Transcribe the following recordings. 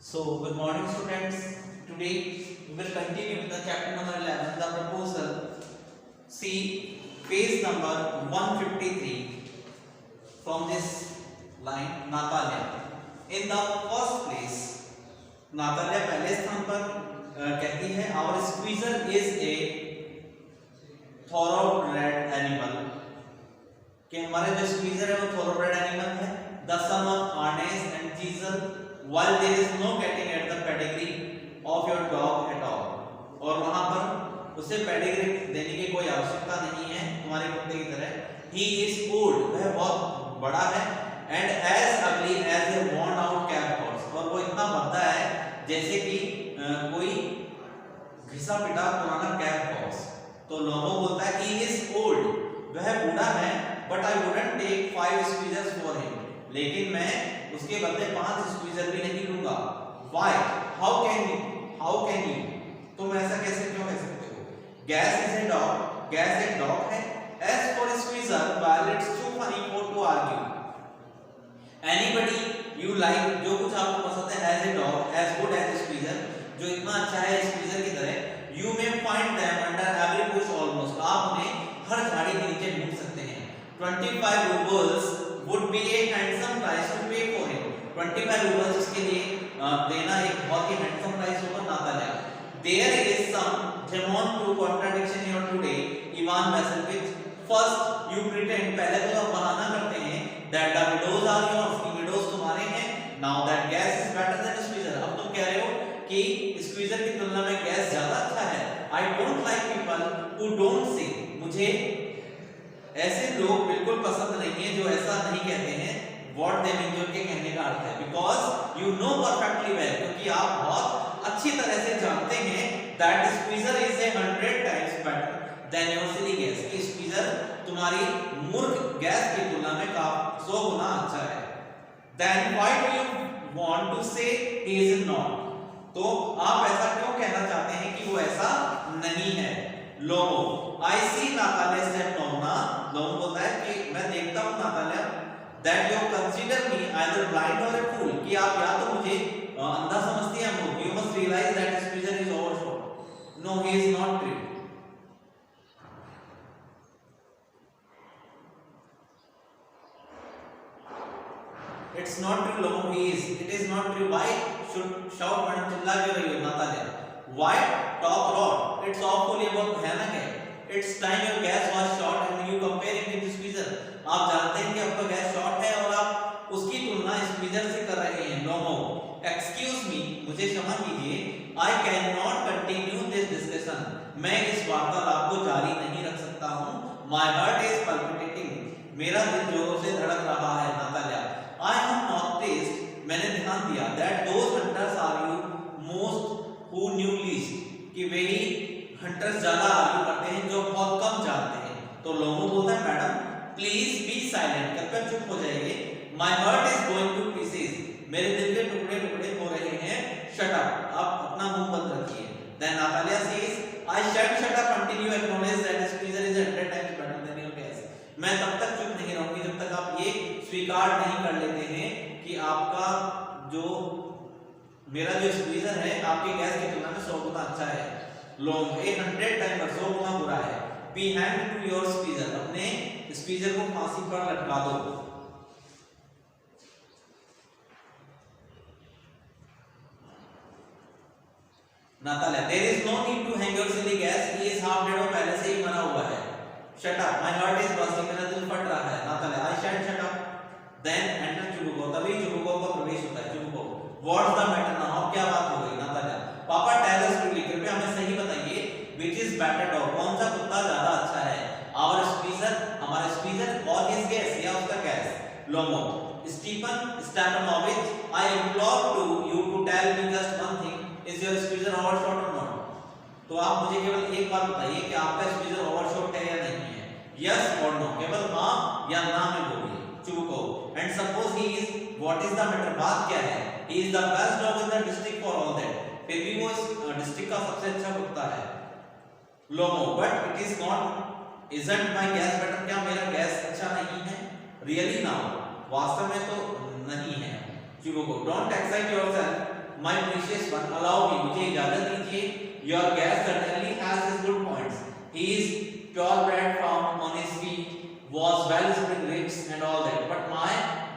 So, good morning students. Today we will continue with the chapter number 11, the proposal. See page number 153 from this line Natalia. In the first place, Natalia पहले स्थान पर कहती है our squeezer is a thoroughbred animal. कि हमारे जो squeezer है वो thoroughbred animal है. The son of harness and chisel. While there is no getting at the pedigree of your dog at all. और वहां पर उसे पेडिग्री देने की कोई आवश्यकता नहीं है तुम्हारे कुत्ते की तरह. He is old, वह बहुत बड़ा है. And as ugly as a worn out cab horse, और वो इतना भद्दा है जैसे कि कोई घिसा पिटा पुराना कैब हॉर्स. तो लोगो बोलता है he is old, वह बूढ़ा है. But I wouldn't take 5 squeezers for him. लेकिन मैं उसके बदले 5 स्क्वीजर भी नहीं लूंगा. Why? How can you? तुम ऐसा कैसे क्यों कह सकते हो? Gas is a dog. Gas एक डॉग है. As for squeezer, well it's too funny for to argue. Anybody you like, जो कुछ आपको पसंद है as a dog, as good as squeezer, जो इतना अच्छा है स्क्वीजर की तरह, you may find them under every bush almost. आप उन्हें हर झाड़ी के नीचे ढूंढ सकते हैं. 25 rubles would be a handsome price to pay for him. 25 rubles इसके लिए देना एक बहुत ही handsome price होगा Natalia. There is some demon to contradiction here today, Ivan Vasilevich. First you pretend, पहले तो आप बहाना करते हैं that the widows are yours, कि widows तुम्हारे हैं. Now that gas is better than squeezer. अब तुम कह रहे हो कि squeezer की तुलना में gas ज़्यादा अच्छा है. I don't like people who don't say. मुझे ऐसे लोग बिल्कुल पसंद नहीं है जो ऐसा नहीं कहते हैं. What they mean, जो के कहने का अर्थ है because you know perfectly well, क्योंकि आप बहुत अच्छी तरह से जानते हैं that squeezer is 100 times better than your silly gas. कि squeezer तुम्हारी मूर्ख गैस की तुलना में 100 गुना अच्छा है. Then why do you want to say he is not? तो आप ऐसा क्यों कहना चाहते हैं कि वो ऐसा नहीं है? लोगो I see Natalia said Nona. लोगो बोलता है कि मैं देखता हूँ Natalia that you consider me either blind or a fool, कि आप या तो मुझे अंधा समझती हैं मूर्ख. You must realize that squeezer is overshot. No, he is not true. It's not true logo, he is. It is not true. Why should shout madam चिल्ला क्यों रही हो Natalia? Why talk lot? It's awfully बहुत भयानक है. It's time your gas was short and you compare it with squeezer. आप जानते हैं कि आपका गैस शॉर्ट है और आप उसकी तुलना स्क्वीजर से कर रहे हैं. लोगो excuse me, मुझे क्षमा कीजिए. I cannot continue this discussion. मैं इस वार्तालाप को जारी नहीं रख सकता हूँ. My heart is palpitating. मेरा दिल जोरों से धड़क रहा है नातालिया. I have noticed, मैंने ध्यान दिया that those hunters are you most who knew least, कि वे ही हंटर्स ज्यादा आर्ग्यू करते हैं जो बहुत कम जानते हैं. तो लोगों बोलता है मैडम प्लीज बी साइलेंट, कृपया चुप हो जाइए. My heart is going two pieces, मेरे दिल के टुकड़े टुकड़े हो रहे हैं. शट अप, आप अपना मुंह बंद रखिए. Then Natalia says I shut up until you acknowledge that squeezer is 100 times better than your gas. मैं तब तक चुप नहीं रहूंगी जब तक आप ये स्वीकार नहीं कर लेते हैं कि आपका जो मेरा जो स्क्वीजर है आपके गैस की तुलना में 100 गुना अच्छा है. लोग 100 टाइम 100 गुना बुरा है. Be hand to your squeezer, अपने स्क्वीजर को फांसी पर लटका दो. Natalia there is no need to hang your silly gas, he is half dead, पहले से ही मरा हुआ है. Shut up, my heart is bursting, मेरा दिल फट रहा है. Natalia I shut up. Then enter Chubukov, तभी चुबुको का प्रवेश होता है. Chubukov what's the matter now, क्या बात हो गई? नातालिया पापा टेल अस क्विकली, कृपया हमें सही बताइए. व्हिच इज बेटर डॉग, कौन सा कुत्ता ज्यादा अच्छा है? आवर स्क्वीजर, हमारा स्क्वीजर, और हिज गैस, या उसका गैस? लोगो Stephen Stefanovich, I implore to you to tell me just one thing, is your squeezer overshot or not? तो आप मुझे केवल एक बात बताइए कि आपका स्क्वीजर ओवरशॉट है या नहीं है. यस और नो, केवल हां या ना में बोलिए. चुबुको and suppose he is, what is the matter, बात क्या है? He is the best dog in the district for all that, फिर भी वो इस डिस्ट्रिक्ट का सबसे अच्छा कुत्ता है. लोगो but it is not, isn't my gas better, क्या मेरा गैस अच्छा नहीं है? रियली नाउ, वास्तव में तो नहीं है. चुबुको don't excite yourself, My precious one, allow me, मुझे इजाजत दीजिए. Your guest certainly has his good points. He is purebred from on his feet, was well spring ribs and all that. But my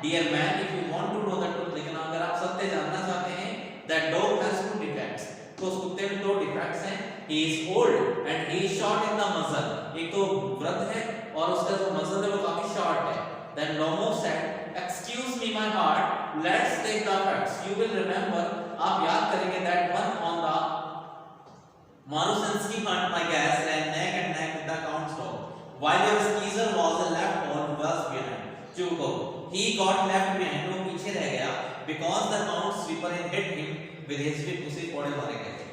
dear man, if you want to know the truth, लेकिन अगर आप सत्य जानना चाहते हैं, that dog has two defects. तो उस कुत्ते में दो डिफेक्ट्स हैं. He is old and he is short in the muzzle. एक तो वृद्ध है और उसका जो muzzle है वो काफी short है. Then Lomo said, excuse me my heart, let's take the facts. You will remember, आप याद करेंगे that one on the Marusensky hunt, my gas ran neck and neck with the count's dog, while your skeezer was a left or was behind. Chuko, he got left behind, वो पीछे रह गया, because the count sweeper hit him with his whip, उसे कोड़े मारे गए.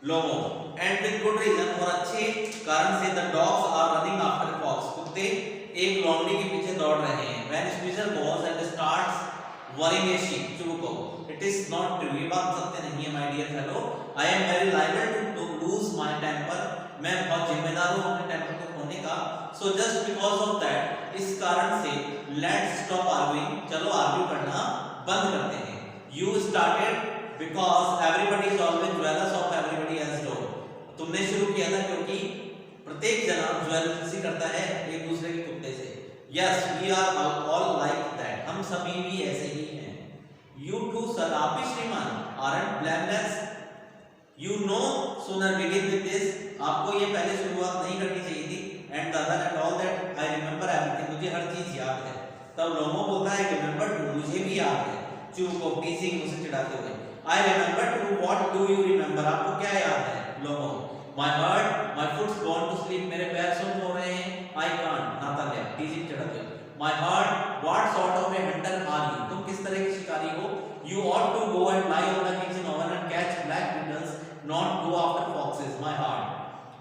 Lomo, and with good reason, और अच्छे कारण से the dogs are running after fox. कुत्ते एक लोमड़ी के पीछे दौड़ रहे हैं. When squeezer goes and starts worrying a sheep, Chuko, it is not true. ये बात सत्य नहीं है, my dear fellow. I am very liable to lose my temper. मैं बहुत जिम्मेदार हूँ अपने टेम्पर को खोने का. So just because of that, इस कारण से let's stop arguing. चलो आर्ग्यू करना बंद करते हैं. You started because everybody is always jealous of everybody else's dog. तुमने शुरू किया था क्योंकि प्रत्येक जना ज्वेलसी करता है एक दूसरे के कुत्ते से. Yes, we are all like that. हम सभी भी ऐसे ही हैं. You too, sir, आप भी श्रीमान, aren't blameless. You know, sooner begin with this. आपको ये पहले शुरुआत नहीं करनी चाहिए थी. And the other and all that, I remember everything. मुझे हर चीज याद है. तब लोमो बोलता है remember to, मुझे भी याद है. चुको टीजिंग उसे चिढ़ाते हुए. I remember to, what do you remember? आपको क्या याद है? लोमो. My heart, my foot's gone to sleep. मेरे पैर सुन हो रहे हैं. I can't. नाताल्या टीजिंग चिढ़ाते हुए. My heart, what sort of a hunter are you? तुम किस तरह के शिकारी हो? You ought to go and lie on the kitchen oven and catch black beetles, not go after foxes. My heart.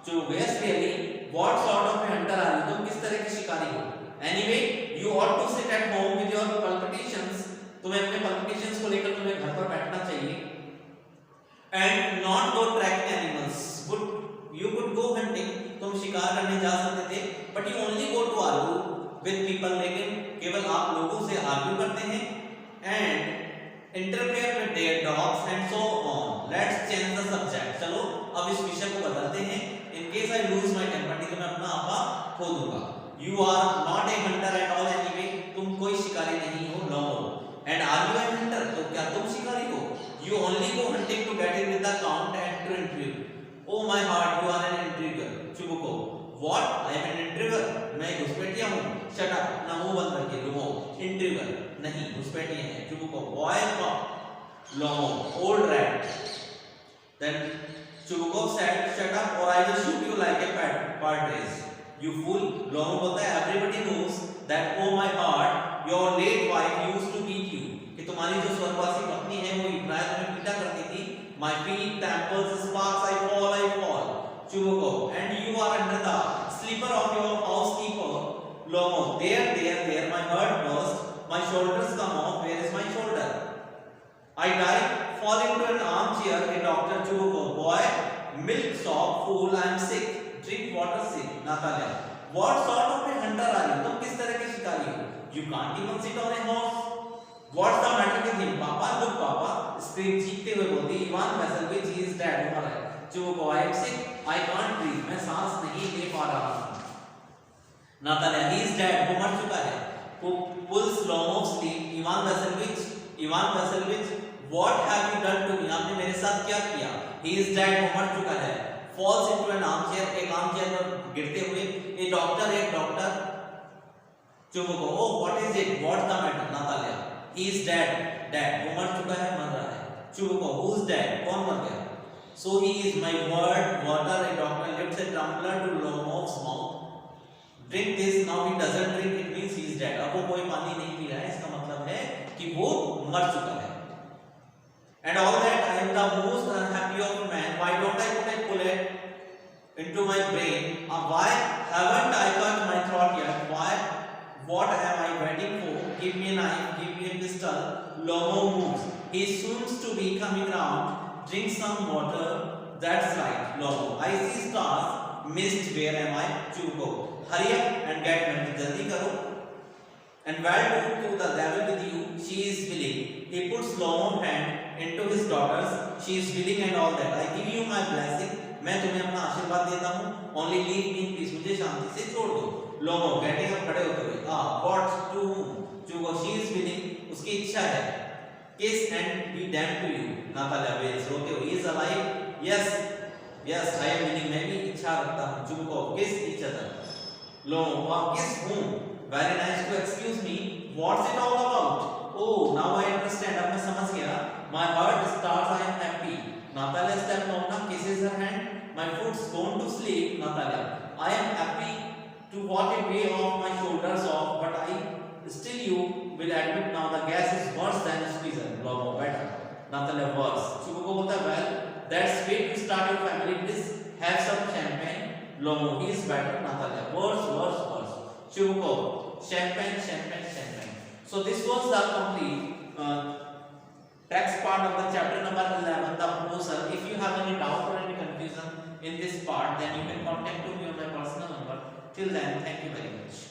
So yes, really, what sort of a hunter are you? तुम किस तरह के शिकारी हो? Anyway, you ought to sit at home with your palpitations. तुम्हें अपने palpitations को लेकर तुम्हें घर पर बैठना चाहिए. And not go tracking animals. You could go hunting. तुम शिकार करने जा सकते थे. But you only go to argue with people. लेकिन केवल आप लोगों से आर्ग्यू करते हैं. And interfere with their dogs and so on. Let's change the subject. चलो अब इस विषय को बदलते हैं. In case I lose my temper, तो मैं अपना आपा खो दूंगा. You are not a hunter at all anyway. तुम कोई शिकारी नहीं हो. No. And are you a hunter? तो क्या तुम शिकारी हो? You only go hunting to get in with the count and to intrigue. Oh my heart, you are an intriguer. चुबुको. What? I am an intriguer. मैं घुसपैठिया हूँ. Shut up. ना मुंह बंद रखिए. लोगो. Intriguer. नहीं घुसपैठिया है. चुबुको. Boy cop. Lomo. Old rat. Then Chubuko said, shut up or I will shoot you like a partridge. You fool. Lomo बोलता है, everybody knows that oh my heart, your late wife used to beat you. कि तुम्हारी जो स्वर्गवासी पत्नी है वो इब्राहिम तुम्हें पीटा करती थी. My feet, temples, sparks, I fall. Chubuko, and you are under the slipper of your housekeeper. Lomo, there, my heart burst. My shoulders come off. Where is my shoulder? I died, fall into an armchair. A doctor. Chubuko, boy, milk sop, fool, I am sick. Drink water, sick. Natalia, what sort of a hunter are you? तुम किस तरह के शिकारी हो? You can't even sit on a horse. What's the matter with him? Papa, look, Papa. Scream चीखते हुए बोलती, Ivan Vassilevich, he is dead. हो रहा है. Chubuko, I am sick. I can't breathe. मैं सांस नहीं ले पा रहा हूँ. Natalia, he is dead. वो मर चुका है. Who pulls Lomo's sleeve? Ivan Vassilevich, what have you done to me? आपने मेरे साथ क्या किया? He is dead. वो मर चुका है. Falls into an armchair. एक आर्मचेयर पर गिरते हुए. एक doctor. Chubuko, oh, what is it? What's the matter? Natalia, he is dead. वो मर चुका है, मर रहा है. Chubuko, who's dead? कौन मर गया? So he is my word, water. A doctor lifts a tumbler to Lomov's mouth. Drink this. Now he doesn't drink. It means he is dead. अब वो कोई पानी नहीं पी रहा है. इसका मतलब है कि वो मर चुका है. And all that, I am the most unhappy of man. Why don't I put a bullet into my brain? Why haven't I cut my throat yet? Why? What am I waiting for? Give me a knife, give me a pistol. Lomo moves. He seems to be coming round. Drink some water. That's right, Lomo. I see stars. Mist, where am I? Chubuko. Hurry up and get ready. Jaldi karo. And well to the devil with you. She is willing. He puts Lomo's hand into his daughters. She is willing and all that. I give you my blessing. मैं तुम्हें अपना आशीर्वाद देता हूँ. Only leave me in peace. मुझे शांति से छोड़ दो. लोगों getting up खड़े होते हुए. What to whom? जो she is willing, उसकी इच्छा है. Kiss and be damned to you. Natalia wails रोते हुए. He is alive. Yes, yes, I am willing. मैं भी इच्छा रखता हूँ. चुको kiss each other. लोगों kiss whom? Very nice to excuse me. What's it all about? Oh, now I understand. अब मैं समझ गया. My heart starts. I am happy. Natalia steps down now, kisses her hand. My foot's gone to sleep. Natalia, I am happy to walk a way off my shoulders off, but I still you will admit now the gas is worse than squeezer. Logo better. Natalia worse. Chuko को बोलता है well, that's way to start your family. Please have some champagne. Logo he is better. Natalia worse, worse, worse. Chuko champagne, champagne, champagne. So this was the complete text part of the chapter number 11, the proposal. If you have any doubt or any confusion in this part, then you can contact me on my personal number. Till then, thank you very much.